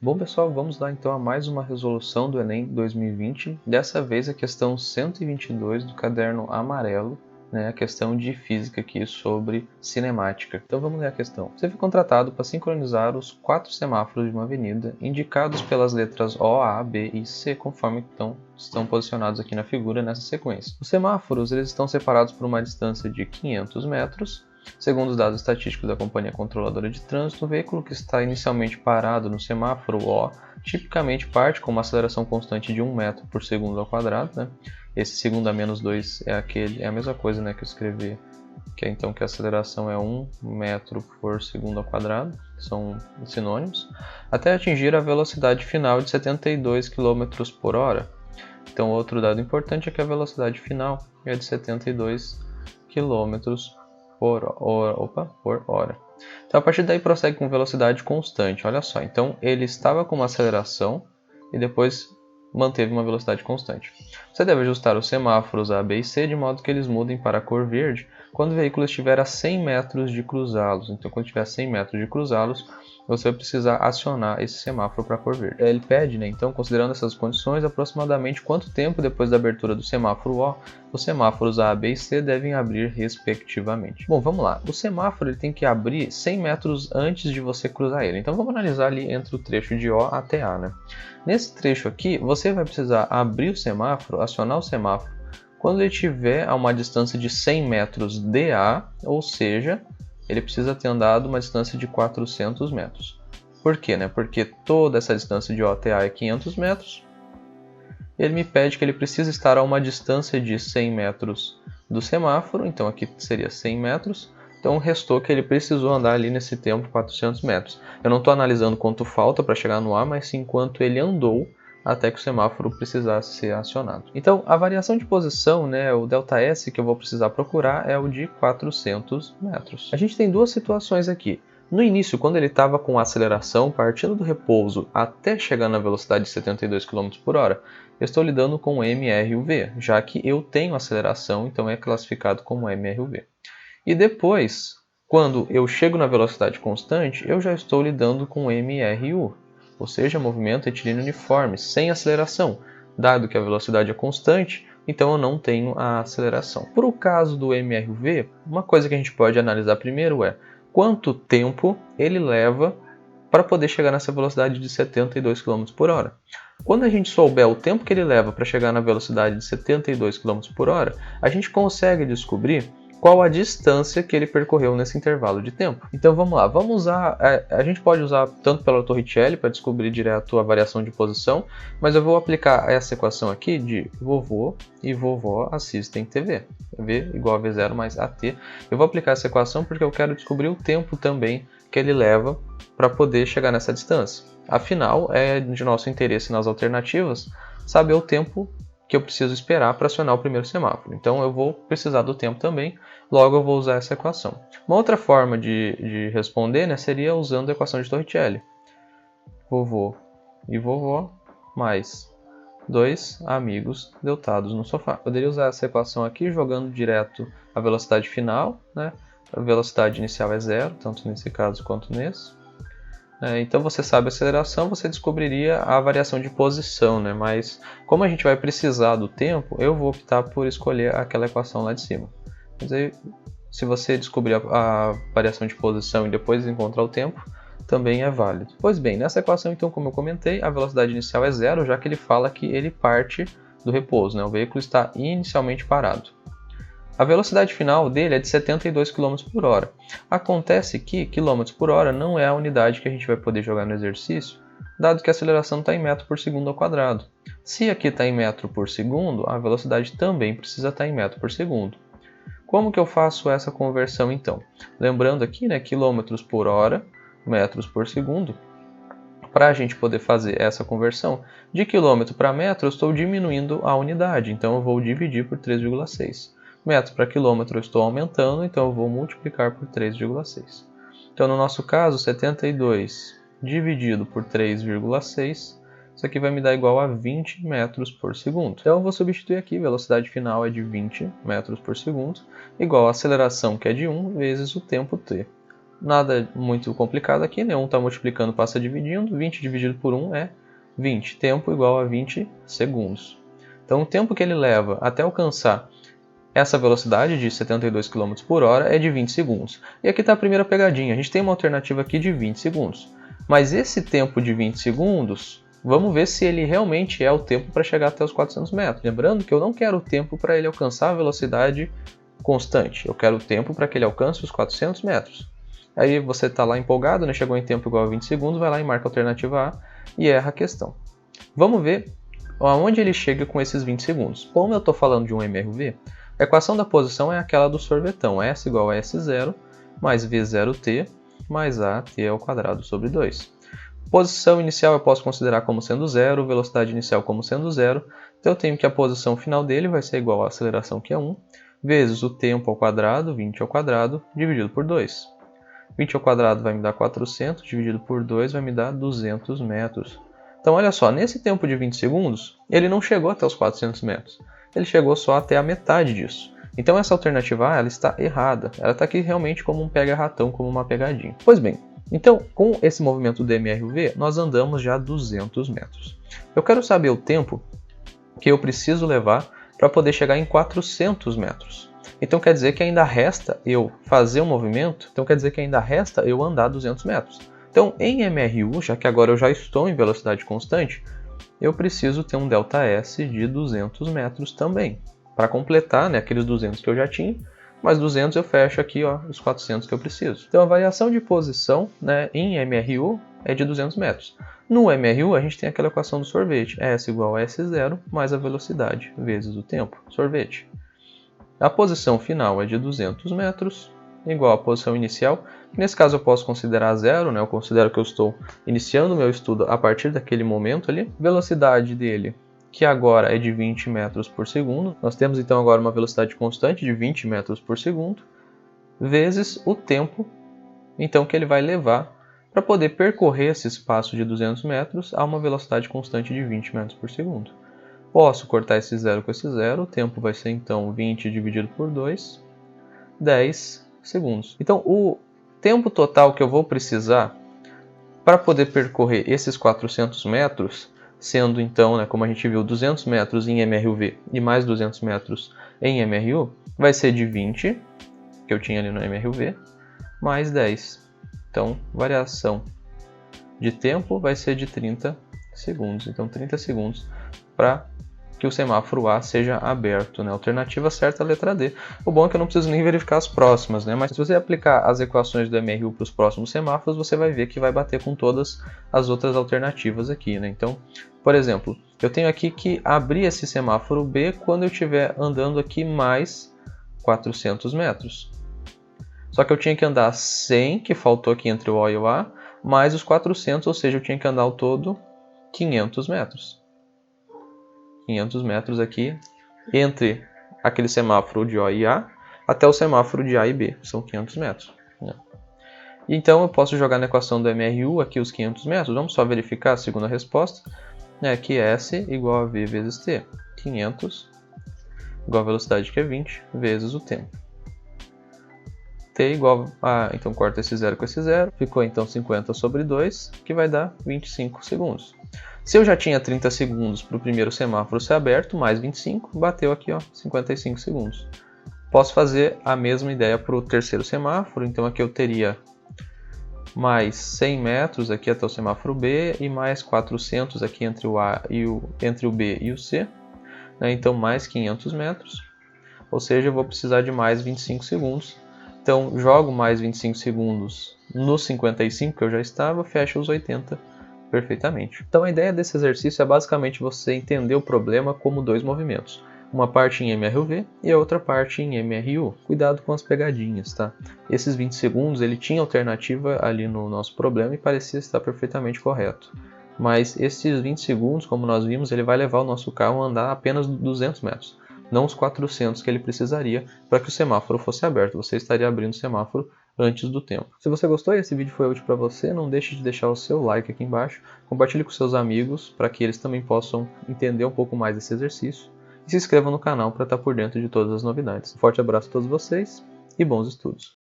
Bom pessoal, vamos lá então a mais uma resolução do Enem 2020, dessa vez a questão 122 do caderno amarelo, a questão de física aqui sobre cinemática. Então vamos ler a questão. Você foi contratado para sincronizar os 4 semáforos de uma avenida, indicados pelas letras O, A, B e C, conforme estão posicionados aqui na figura nessa sequência. Os semáforos eles estão separados por uma distância de 500 metros, Segundo os dados estatísticos da Companhia Controladora de Trânsito, o veículo que está inicialmente parado no semáforo O tipicamente parte com uma aceleração constante de 1 metro por segundo ao quadrado. Esse segundo a menos 2 é a mesma coisa que eu escrevi, que a aceleração é 1 metro por segundo ao quadrado, são sinônimos, até atingir a velocidade final de 72 km por hora. Então, outro dado importante é que a velocidade final é de 72 km por hora. Então, a partir daí prossegue com velocidade constante. Olha só, então ele estava com uma aceleração e depois manteve uma velocidade constante. Você deve ajustar os semáforos A, B e C de modo que eles mudem para a cor verde quando o veículo estiver a 100 metros de cruzá-los. Então, quando estiver a 100 metros de cruzá-los, você vai precisar acionar esse semáforo para a cor verde. Ele pede, então, considerando essas condições, aproximadamente quanto tempo depois da abertura do semáforo O, os semáforos A, B e C devem abrir respectivamente. Bom, vamos lá. O semáforo ele tem que abrir 100 metros antes de você cruzar ele. Então, vamos analisar ali entre o trecho de O até A. Nesse trecho aqui, você vai precisar abrir o semáforo, acionar o semáforo, quando ele estiver a uma distância de 100 metros de A, ou seja, ele precisa ter andado uma distância de 400 metros. Por quê? Porque toda essa distância de O até A é 500 metros. Ele me pede que ele precisa estar a uma distância de 100 metros do semáforo, então aqui seria 100 metros. Então restou que ele precisou andar ali nesse tempo 400 metros. Eu não estou analisando quanto falta para chegar no A, mas sim quanto ele andou até que o semáforo precisasse ser acionado. Então, a variação de posição, o ΔS que eu vou precisar procurar é o de 400 metros. A gente tem duas situações aqui. No início, quando ele estava com a aceleração partindo do repouso até chegar na velocidade de 72 km por hora, eu estou lidando com MRUV, já que eu tenho aceleração, então é classificado como MRUV. E depois, quando eu chego na velocidade constante, eu já estou lidando com MRU, ou seja, movimento retilíneo uniforme, sem aceleração. Dado que a velocidade é constante, então eu não tenho a aceleração. Para o caso do MRV, uma coisa que a gente pode analisar primeiro é quanto tempo ele leva para poder chegar nessa velocidade de 72 km por hora. Quando a gente souber o tempo que ele leva para chegar na velocidade de 72 km por hora, a gente consegue descobrir qual a distância que ele percorreu nesse intervalo de tempo. Então vamos lá, a gente pode usar tanto pela Torricelli para descobrir direto a variação de posição, mas eu vou aplicar essa equação aqui de vovô e vovó assistem TV. V igual a V0 mais AT. Eu vou aplicar essa equação porque eu quero descobrir o tempo também que ele leva para poder chegar nessa distância. Afinal, é de nosso interesse nas alternativas saber o tempo que eu preciso esperar para acionar o primeiro semáforo. Então eu vou precisar do tempo também, logo eu vou usar essa equação. Uma outra forma de responder seria usando a equação de Torricelli. Vovô e vovó mais 2 amigos deitados no sofá. Poderia usar essa equação aqui jogando direto a velocidade final, A velocidade inicial é 0, tanto nesse caso quanto nesse. Então você sabe a aceleração, você descobriria a variação de posição, mas como a gente vai precisar do tempo, eu vou optar por escolher aquela equação lá de cima. Mas aí, se você descobrir a variação de posição e depois encontrar o tempo, também é válido. Pois bem, nessa equação, então, como eu comentei, a velocidade inicial é 0, já que ele fala que ele parte do repouso, o veículo está inicialmente parado. A velocidade final dele é de 72 km por hora. Acontece que km por hora não é a unidade que a gente vai poder jogar no exercício, dado que a aceleração está em metro por segundo ao quadrado. Se aqui está em metro por segundo, a velocidade também precisa estar em metro por segundo. Como que eu faço essa conversão então? Lembrando aqui, km por hora, metros por segundo. Para a gente poder fazer essa conversão, de quilômetro para metro eu estou diminuindo a unidade, então eu vou dividir por 3,6. Metro para quilômetro eu estou aumentando, então eu vou multiplicar por 3,6. Então, no nosso caso, 72 dividido por 3,6, isso aqui vai me dar igual a 20 metros por segundo. Então, eu vou substituir aqui, velocidade final é de 20 metros por segundo, igual a aceleração, que é de 1, vezes o tempo t. nada muito complicado aqui, né? 1 está multiplicando, passa dividindo. 20 dividido por 1 é 20. Tempo igual a 20 segundos. Então, o tempo que ele leva até alcançar essa velocidade de 72 km por hora é de 20 segundos. E aqui está a primeira pegadinha. A gente tem uma alternativa aqui de 20 segundos. Mas esse tempo de 20 segundos, vamos ver se ele realmente é o tempo para chegar até os 400 metros. Lembrando que eu não quero o tempo para ele alcançar a velocidade constante. Eu quero o tempo para que ele alcance os 400 metros. Aí você está lá empolgado, né? Chegou em tempo igual a 20 segundos, vai lá e marca a alternativa A e erra a questão. Vamos ver aonde ele chega com esses 20 segundos. Como eu estou falando de um MRV, a equação da posição é aquela do sorvetão. S igual a S0 mais V0t mais AT ao quadrado sobre 2. Posição inicial eu posso considerar como sendo 0, velocidade inicial como sendo 0. Então eu tenho que a posição final dele vai ser igual à aceleração, que é 1, vezes o tempo ao quadrado, 20 ao quadrado, dividido por 2. 20 ao quadrado vai me dar 400, dividido por 2 vai me dar 200 metros. Então olha só, nesse tempo de 20 segundos, ele não chegou até os 400 metros. Ele chegou só até a metade disso. Então essa alternativa A ela está errada. Ela está aqui realmente como um pega-ratão, como uma pegadinha. Pois bem, então com esse movimento do MRV, nós andamos já 200 metros. Eu quero saber o tempo que eu preciso levar para poder chegar em 400 metros. Então quer dizer que ainda resta eu fazer um movimento, então quer dizer que ainda resta eu andar 200 metros. Então em MRU, já que agora eu já estou em velocidade constante, eu preciso ter um ΔS de 200 metros também, para completar, né, aqueles 200 que eu já tinha, mais 200 eu fecho aqui ó, os 400 que eu preciso. Então a variação de posição, né, em MRU é de 200 metros. No MRU a gente tem aquela equação do sorvete, S igual a S0 mais a velocidade vezes o tempo, sorvete. A posição final é de 200 metros, igual à posição inicial. Nesse caso eu posso considerar 0, né? Eu considero que eu estou iniciando o meu estudo a partir daquele momento ali. Velocidade dele, que agora é de 20 metros por segundo. Nós temos então agora uma velocidade constante de 20 metros por segundo, vezes o tempo então, que ele vai levar para poder percorrer esse espaço de 200 metros a uma velocidade constante de 20 metros por segundo. Posso cortar esse 0 com esse 0, o tempo vai ser então 20 dividido por 2, 10 segundos. Então o tempo total que eu vou precisar para poder percorrer esses 400 metros, sendo então, né, como a gente viu, 200 metros em MRUV e mais 200 metros em MRU, vai ser de 20, que eu tinha ali no MRUV, mais 10. Então, variação de tempo vai ser de 30 segundos. Então, 30 segundos para que o semáforo A seja aberto, né? Alternativa certa, a letra D. O bom é que eu não preciso nem verificar as próximas, né? Mas se você aplicar as equações do MRU para os próximos semáforos, você vai ver que vai bater com todas as outras alternativas aqui, né? Então, por exemplo, eu tenho aqui que abrir esse semáforo B quando eu estiver andando aqui mais 400 metros. Só que eu tinha que andar 100, que faltou aqui entre o O e o A, mais os 400, ou seja, eu tinha que andar ao todo 500 metros. 500 metros aqui entre aquele semáforo de O e A até o semáforo de A e B, são 500 metros. Né? Então eu posso jogar na equação do MRU aqui os 500 metros, vamos só verificar a segunda resposta, né, que S igual a V vezes T, 500 igual a velocidade que é 20 vezes o tempo. T igual a, então corta esse 0 com esse 0, ficou então 50 sobre 2, que vai dar 25 segundos. Se eu já tinha 30 segundos para o primeiro semáforo ser aberto, mais 25, bateu aqui ó, 55 segundos. Posso fazer a mesma ideia para o terceiro semáforo, então aqui eu teria mais 100 metros aqui até o semáforo B e mais 400 aqui entre o A e entre o B e o C, né? Então mais 500 metros, ou seja, eu vou precisar de mais 25 segundos. Então jogo mais 25 segundos nos 55 que eu já estava, fecho os 80 perfeitamente. Então a ideia desse exercício é basicamente você entender o problema como dois movimentos. Uma parte em MRUV e a outra parte em MRU. Cuidado com as pegadinhas, tá? Esses 20 segundos ele tinha alternativa ali no nosso problema e parecia estar perfeitamente correto. Mas esses 20 segundos, como nós vimos, ele vai levar o nosso carro a andar apenas 200 metros. Não os 400 que ele precisaria para que o semáforo fosse aberto. Você estaria abrindo o semáforo antes do tempo. Se você gostou e esse vídeo foi útil para você, não deixe de deixar o seu like aqui embaixo. Compartilhe com seus amigos para que eles também possam entender um pouco mais desse exercício. E se inscreva no canal para estar por dentro de todas as novidades. Um forte abraço a todos vocês e bons estudos!